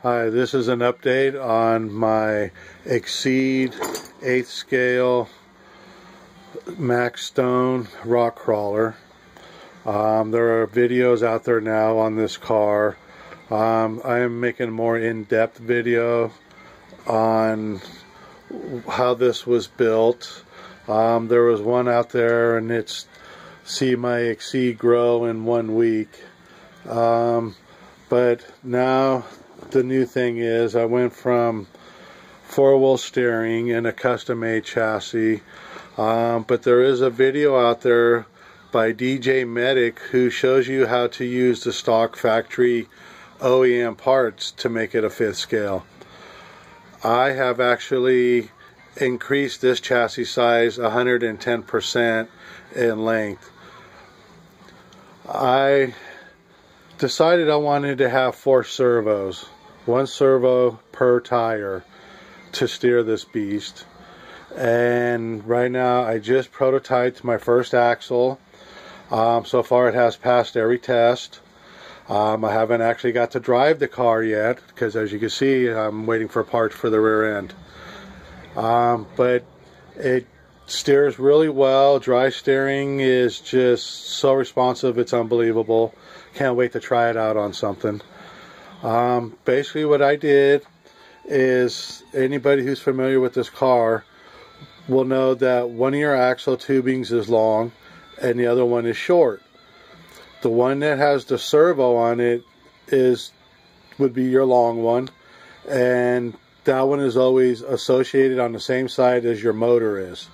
Hi, this is an update on my Exceed 8th scale Max Stone rock crawler. There are videos out there now on this car. I am making a more in-depth video on how this was built. There was one out there and it's see my Exceed grow in 1 week. But now the new thing is I went from 4-wheel steering and a custom-made chassis, but there is a video out there by DJ Medic who shows you how to use the stock factory OEM parts to make it a 5th scale. I have actually increased this chassis size 110% in length. I decided I wanted to have 4 servos, 1 servo per tire to steer this beast. And right now I just prototyped my first axle. So far it has passed every test. I haven't actually got to drive the car yet because, as you can see, I'm waiting for parts for the rear end. But it steers really well. Dry steering is just so responsive, it's unbelievable. Can't wait to try it out on something. Basically what I did is, anybody who's familiar with this car will know that one of your axle tubings is long and the other one is short. The one that has the servo on it would be your long one, and that one is always associated on the same side as your motor is.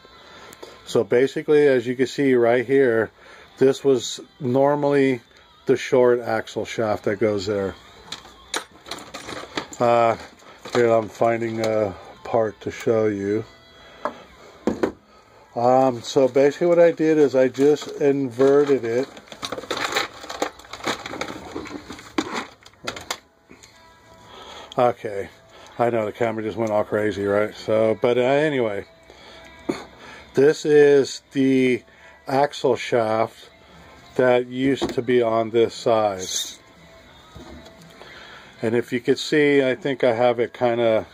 So basically, as you can see right here, this was normally the short axle shaft that goes there. Here I'm finding a part to show you. So basically what I did is I just inverted it. Okay, I know the camera just went all crazy, right? So, but anyway, this is the axle shaft that used to be on this side. And if you could see, I think I have it kind of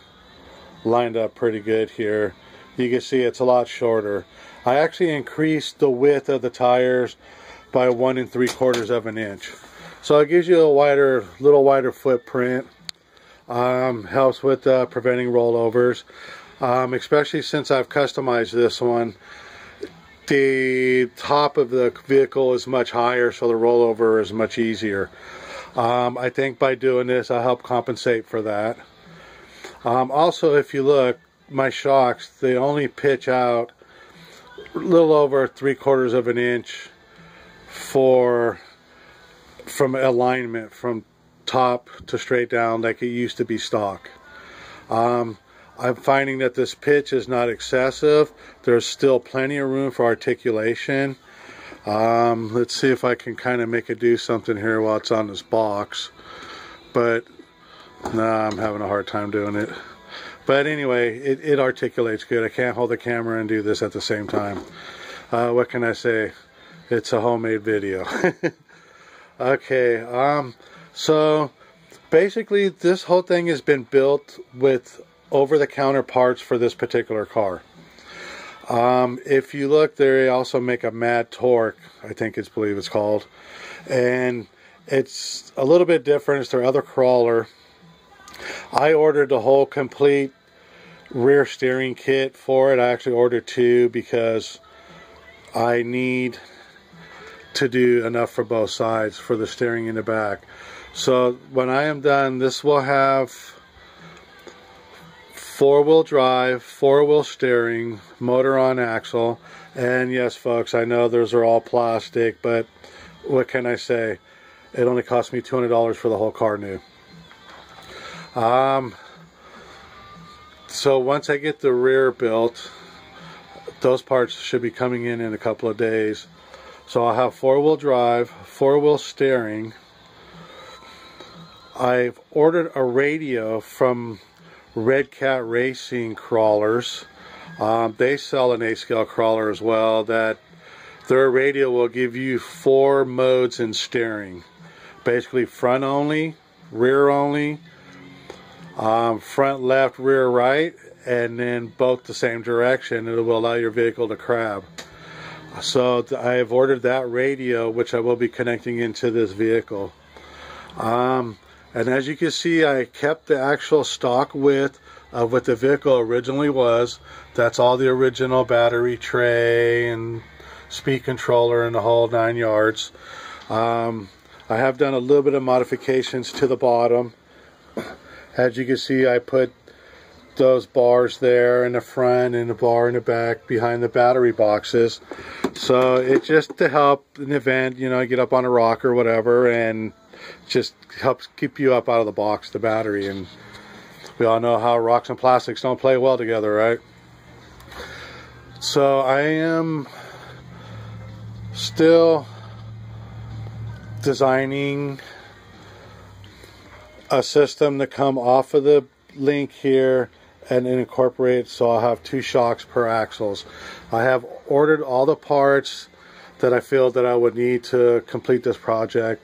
lined up pretty good here. You can see it's a lot shorter. I actually increased the width of the tires by 1 3/4 of an inch. So it gives you a little wider footprint. Helps with preventing rollovers. Especially since I've customized this one. The top of the vehicle is much higher, so the rollover is much easier. I think by doing this, I'll help compensate for that. Also, if you look, my shocks, they only pitch out a little over 3/4 of an inch from alignment from top to straight down like it used to be stock. I'm finding that this pitch is not excessive. There's still plenty of room for articulation. Let's see if I can kind of make it do something here while it's on this box. But nah, I'm having a hard time doing it. But anyway, it articulates good. I can't hold the camera and do this at the same time. What can I say? It's a homemade video. Okay, so basically this whole thing has been built with over-the-counter parts for this particular car. If you look, they also make a Mad Torque, I believe it's called, and it's a little bit different. It's their other crawler. I ordered the whole complete rear steering kit for it. I actually ordered 2 because I need to do enough for both sides for the steering in the back. So when I am done, this will have 4-wheel drive, 4-wheel steering, motor on axle, and yes folks, I know those are all plastic, but what can I say? It only cost me $200 for the whole car new. So once I get the rear built, those parts should be coming in a couple of days. So I'll have 4-wheel drive, 4-wheel steering. I've ordered a radio from Red Cat Racing Crawlers. They sell an 8-scale crawler as well. That their radio will give you 4 modes in steering. Basically front only, rear only, front left, rear right, and then both the same direction. It will allow your vehicle to crab. So I have ordered that radio, which I will be connecting into this vehicle. And as you can see, I kept the actual stock width of what the vehicle originally was. That's all the original battery tray and speed controller and the whole 9 yards. I have done a little bit of modifications to the bottom. As you can see, I put those bars there in the front and the bar in the back behind the battery boxes. So it's just to help in the event, you know, get up on a rock or whatever, and just helps keep you up out of the box, the battery. And we all know how rocks and plastics don't play well together, right? So I am still designing a system to come off of the link here and incorporate, so I'll have 2 shocks per axles. I have ordered all the parts that I feel that I would need to complete this project.